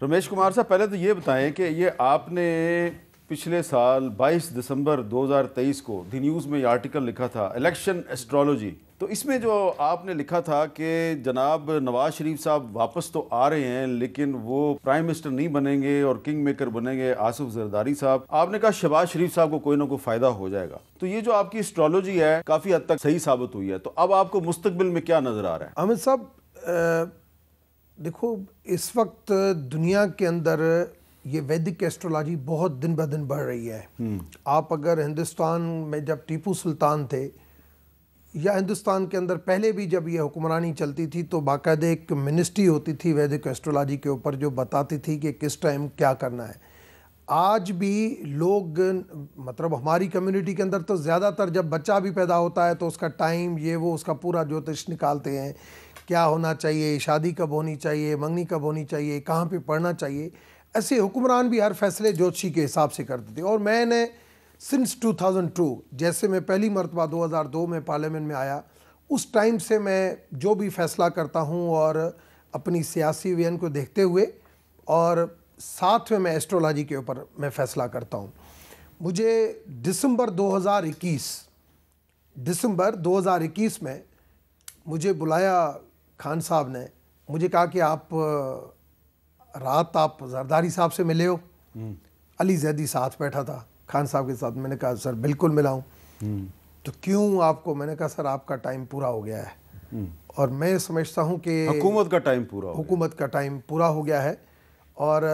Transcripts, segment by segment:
रमेश कुमार साहब, पहले तो ये बताएं कि ये आपने पिछले साल 22 दिसंबर 2023 को दी न्यूज़ में ये आर्टिकल लिखा था, इलेक्शन एस्ट्रोलॉजी। तो इसमें जो आपने लिखा था कि जनाब नवाज शरीफ साहब वापस तो आ रहे हैं लेकिन वो प्राइम मिनिस्टर नहीं बनेंगे और किंग मेकर बनेंगे आसिफ जरदारी साहब। आपने कहा शहबाज शरीफ साहब को कोई ना कोई फ़ायदा हो जाएगा। तो ये जो आपकी एस्ट्रोलॉजी है काफ़ी हद तक सही साबित हुई है। तो अब आपको मुस्तकबिल में क्या नज़र आ रहा है? अहमद साहब, देखो, इस वक्त दुनिया के अंदर ये वैदिक एस्ट्रोलॉजी बहुत दिन ब दिन बढ़ रही है। आप अगर हिंदुस्तान में जब टीपू सुल्तान थे या हिंदुस्तान के अंदर पहले भी जब ये हुक्मरानी चलती थी तो बाकायदा एक मिनिस्ट्री होती थी वैदिक एस्ट्रोलॉजी के ऊपर जो बताती थी कि किस टाइम क्या करना है। आज भी लोग, मतलब हमारी कम्युनिटी के अंदर तो ज़्यादातर जब बच्चा भी पैदा होता है तो उसका टाइम ये वो उसका पूरा ज्योतिष निकालते हैं, क्या होना चाहिए, शादी कब होनी चाहिए, मंगनी कब होनी चाहिए, कहाँ पे पढ़ना चाहिए। ऐसे हुक्मरान भी हर फैसले ज्योतिषी के हिसाब से करते थे। और मैंने सिंस 2002, जैसे मैं पहली मरतबा 2002 में पार्लियामेंट में आया, उस टाइम से मैं जो भी फैसला करता हूँ और अपनी सियासी विजन को देखते हुए और साथ में मैं एस्ट्रोलॉजी के ऊपर मैं फैसला करता हूँ। मुझे दिसंबर 2021 में मुझे बुलाया खान साहब ने, मुझे कहा कि आप रात आप जरदारी साहब से मिले हो। अली जैदी साथ बैठा था खान साहब के साथ। मैंने कहा सर बिल्कुल मिला हूँ। तो क्यों आपको? मैंने कहा सर आपका टाइम पूरा हो गया है और मैं समझता हूँ कि हुकूमत का टाइम पूरा हो गया है और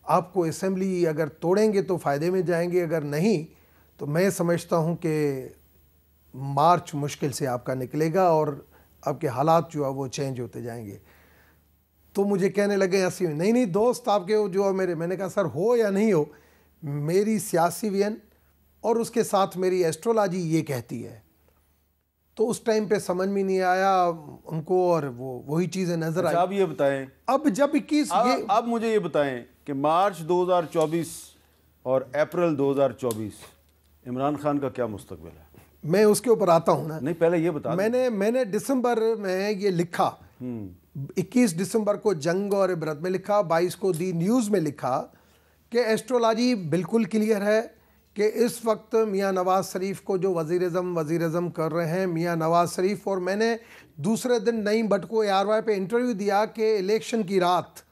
आपको असेंबली अगर तोड़ेंगे तो फ़ायदे में जाएंगे, अगर नहीं तो मैं समझता हूँ कि मार्च मुश्किल से आपका निकलेगा और आपके हालात जो है वो चेंज होते जाएंगे। तो मुझे कहने लगे ऐसी नहीं दोस्त आपके जो है मेरे। मैंने कहा सर हो या नहीं हो, मेरी सियासी विजन और उसके साथ मेरी एस्ट्रोलॉजी ये कहती है। तो उस टाइम पे समझ में नहीं आया उनको और वही चीज़ें नज़र आई। आप ये बताएं, अब जब 21 अब मुझे ये बताएं कि मार्च 2024 और अप्रैल 2024 इमरान खान का क्या मुस्तकबिल है? मैं उसके ऊपर आता हूँ ना। नहीं, पहले ये बता। मैंने दिसंबर में ये लिखा, 21 दिसंबर को जंग और इबरत में लिखा, 22 को दी न्यूज़ में लिखा कि एस्ट्रोलॉजी बिल्कुल क्लियर है कि इस वक्त मियाँ नवाज़ शरीफ को जो वज़ीर-ए-आज़म कर रहे हैं मियाँ नवाज़ शरीफ। और मैंने दूसरे दिन नईम भट्ट को ARY पे इंटरव्यू दिया कि इलेक्शन की रात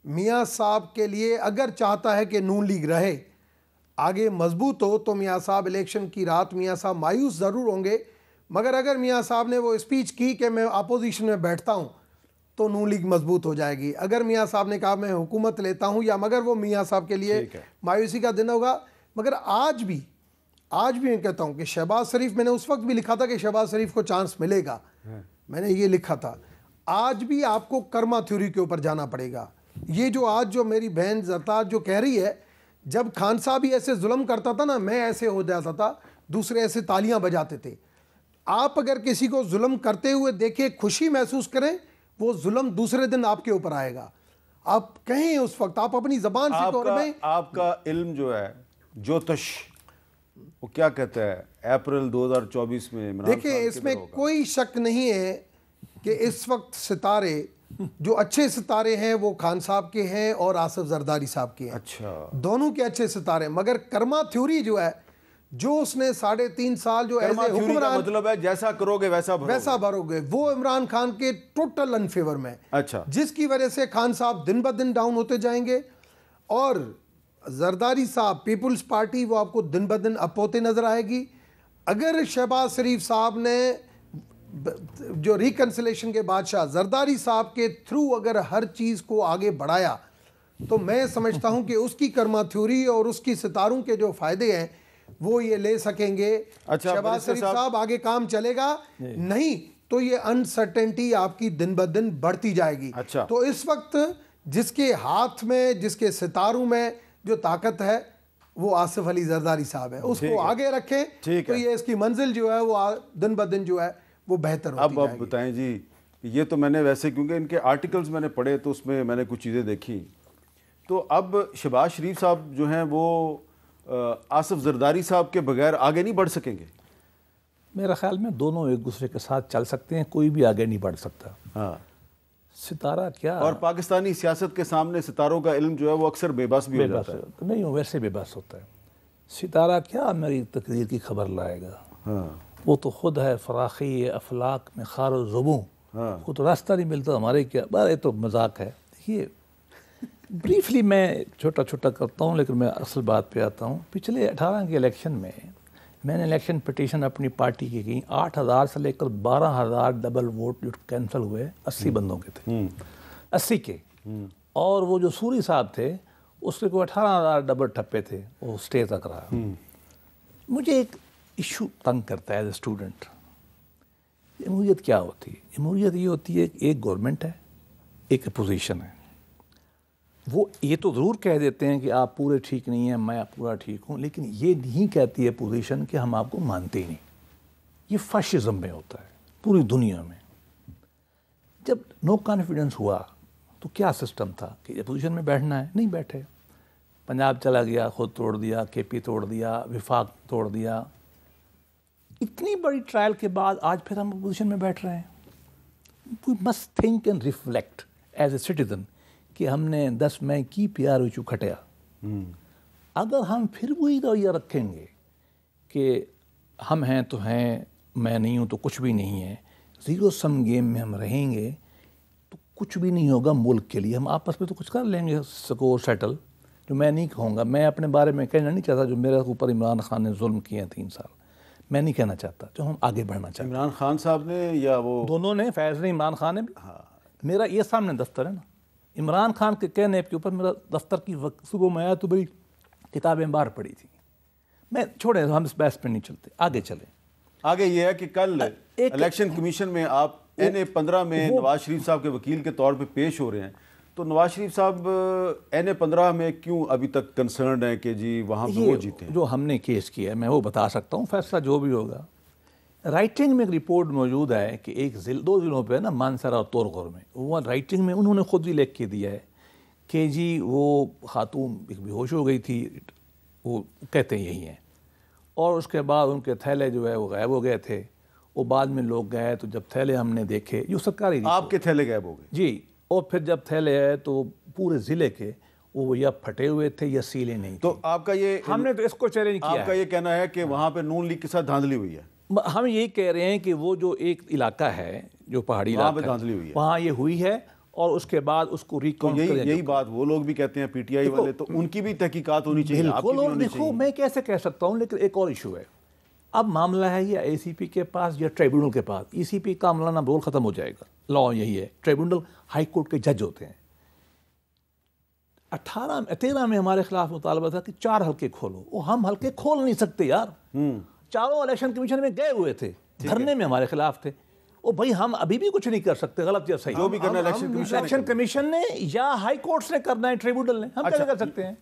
मियाँ साहब के लिए अगर चाहता है कि नून लीग रहे, आगे मजबूत हो, तो मियाँ साहब इलेक्शन की रात मियाँ साहब मायूस ज़रूर होंगे, मगर अगर मियाँ साहब ने वो स्पीच की कि मैं अपोजिशन में बैठता हूँ तो नून लीग मजबूत हो जाएगी। अगर मियाँ साहब ने कहा मैं हुकूमत लेता हूँ या, मगर वो मियाँ साहब के लिए मायूसी का दिन होगा। मगर आज भी मैं कहता हूँ कि शहबाज शरीफ, मैंने उस वक्त भी लिखा था कि शहबाज शरीफ को चांस मिलेगा, मैंने ये लिखा था। आज भी आपको कर्मा थ्योरी के ऊपर जाना पड़ेगा। ये जो आज जो मेरी बहन जरताज जो कह रही है, जब खान साहब ही ऐसे जुल्म करता था ना, मैं ऐसे हो जाता था, दूसरे ऐसे तालियां बजाते थे। आप अगर किसी को जुल्म करते हुए देखे, खुशी महसूस करें, वो जुल्म दूसरे दिन आपके ऊपर आएगा। आप कहें उस वक्त, आप अपनी जबान से आपका इल्म जो है ज्योतिष, वो क्या कहता है अप्रैल 2024 में? देखिए, इसमें कोई शक नहीं है कि इस वक्त सितारे जो अच्छे सितारे हैं वो खान साहब के हैं और आसिफ जरदारी साहब के हैं। अच्छा, दोनों के अच्छे सितारे। मगर कर्मा थ्योरी जो है, जो उसने 3.5 साल जो ऐसे हुक्मरान, मतलब है जैसा करोगे वैसा भरोगे, वो इमरान खान के टोटल अनफेवर में। अच्छा, जिसकी वजह से खान साहब दिन ब दिन डाउन होते जाएंगे और जरदारी साहब पीपुल्स पार्टी वो आपको दिन ब दिन अप होते नजर आएगी। अगर शहबाज शरीफ साहब ने जो रिकन्सिलेशन के बादशाह जरदारी साहब के थ्रू अगर हर चीज़ को आगे बढ़ाया, तो मैं समझता हूं कि उसकी कर्मा थ्योरी और उसकी सितारों के जो फायदे हैं वो ये ले सकेंगे। अच्छा, शहबाज शरीफ साहब आगे काम चलेगा नहीं तो ये अनसर्टेनिटी आपकी दिन ब दिन बढ़ती जाएगी। अच्छा, तो इस वक्त जिसके हाथ में, जिसके सितारों में जो ताकत है वो आसिफ अली जरदारी साहब है, उसको आगे रखें तो ये इसकी मंजिल जो है वो दिन ब दिन जो है वो बेहतर होती जाएगी। अब बताएं जी, ये तो मैंने वैसे, क्योंकि इनके आर्टिकल्स मैंने पढ़े तो उसमें मैंने कुछ चीज़ें देखी। तो अब शहबाज शरीफ साहब जो हैं वो आसिफ जरदारी साहब के बगैर आगे नहीं बढ़ सकेंगे? मेरा ख्याल में दोनों एक दूसरे के साथ चल सकते हैं, कोई भी आगे नहीं बढ़ सकता। हाँ, सितारा क्या, और पाकिस्तानी सियासत के सामने सितारों का इल्म जो है वो अक्सर बेबस भी हो जाता है। नहीं, वैसे बेबस होता है। सितारा क्या मेरी तकदीर की खबर लाएगा। हाँ। वो तो खुद है फराखी अफलाक में खार ज़ुबू। हाँ। वो तो रास्ता नहीं मिलता, हमारे क्या, बारे तो मजाक है। देखिए ब्रीफली मैं छोटा छोटा करता हूँ, लेकिन मैं असल बात पे आता हूँ। पिछले 18 के इलेक्शन में मैंने इलेक्शन पिटीशन अपनी पार्टी की की 8,000 से लेकर 12,000 डबल वोट जो कैंसिल हुए 80 बंदों के थे, 80 के। और वो जो सूरी साहब थे उसके को 18,000 डबल ठप्पे थे, वो स्टे तक रहा। मुझे एक इशू तंग करता है एज ए स्टूडेंट। जमहूरियत क्या होती है? जमहूरियत ये होती है कि एक गवर्नमेंट है, एक अपोजिशन है। वो ये तो ज़रूर कह देते हैं कि आप पूरे ठीक नहीं हैं, मैं पूरा ठीक हूँ, लेकिन ये नहीं कहती है पोजीशन कि हम आपको मानते ही नहीं। ये फाशिज्म में होता है पूरी दुनिया में। जब नो कॉन्फिडेंस हुआ तो क्या सिस्टम था कि अपोजिशन में बैठना है, नहीं बैठे। पंजाब चला गया, खुद तोड़ दिया, केपी तोड़ दिया, विफाक तोड़ दिया। इतनी बड़ी ट्रायल के बाद आज फिर हम अपोजिशन में बैठ रहे हैं। We must think and reflect as a citizen कि हमने 10 मई की प्यार विचू खटिया। अगर हम फिर वही रवैया रखेंगे कि हम हैं तो हैं, मैं नहीं हूँ तो कुछ भी नहीं है, ज़ीरो सम गेम में हम रहेंगे, तो कुछ भी नहीं होगा मुल्क के लिए। हम आपस में तो कुछ कर लेंगे स्कोर सेटल, जो मैं नहीं कहूँगा। मैं अपने बारे में कहना नहीं चाहता, जो मेरे ऊपर इमरान खान ने जुल्म किए 3 साल, मैं नहीं कहना चाहता। जो हम आगे बढ़ना चाहते हैं। इमरान खान साहब ने या वो दोनों ने, फैज़ ने, इमरान खान ने भी। हाँ। मेरा ये सामने दफ्तर है ना, इमरान खान के कहने के ऊपर मेरा दफ्तर की सुबह में आया तो बड़ी किताबें बाहर पड़ी थी। मैं छोड़े, हम इस बहस पे नहीं चलते, आगे चले। आगे ये है कि कल इलेक्शन कमीशन में आप NA-15 में नवाज शरीफ साहब के वकील के तौर पे पेश हो रहे हैं, तो नवाज शरीफ साहब NA-15 में क्यों अभी तक कंसर्न है कि जी वहाँ पे वो जीते हैं? जो हमने केस किया है मैं वो बता सकता हूँ, फैसला जो भी होगा। राइटिंग में एक रिपोर्ट मौजूद है कि 2 ज़िलों पे ना, मानसरा और तोरगौर में, वो राइटिंग में उन्होंने खुद ही लिख के दिया है कि जी वो खातून बेहोश हो गई थी, वो कहते हैं यही हैं। और उसके बाद उनके थैले जो है वो गायब हो गए थे। वो बाद में लोग गए तो जब थैले हमने देखे, जो सरकारी आपके थैले गायब हो गए जी, और फिर जब थैले आए तो पूरे ज़िले के वो या फटे हुए थे या सीले नहीं। तो आपका ये, हमने तो इसको चैलेंज किया। आपका ये कहना है कि वहाँ पे नून लीग के साथ धांधली हुई है? हम यही कह रहे हैं कि वो जो एक इलाका है, जो पहाड़ी इलाका है, धांधली हुई है, वहाँ ये हुई है। और उसके बाद उसको रिकॉल तो यही बात वो लोग भी कहते हैं, PTI वाले, तो उनकी भी तहकीकात होनी चाहिए। बिल्कुल। देखो मैं कैसे कह सकता हूँ, लेकिन एक और इशू है। अब मामला है या ACP के पास या ट्राइब्यूनल के पास। ECP का मामला ना रोल ख़त्म हो जाएगा, लॉ यही है। ट्राइब्यूनल हाई कोर्ट के जज होते हैं। 13 में हमारे खिलाफ मुतालबा था कि 4 हल्के खोलो। वो हम हल्के खोल नहीं सकते यार। चारों इलेक्शन कमीशन में गए हुए थे, धरने में हमारे खिलाफ थे। ओ भाई, हम अभी भी कुछ नहीं कर सकते, गलत या सही। जो भी करना इलेक्शन कमीशन ने या हाई कोर्ट ने करना है, ट्रिब्यूनल ने, हम क्या कर सकते हैं?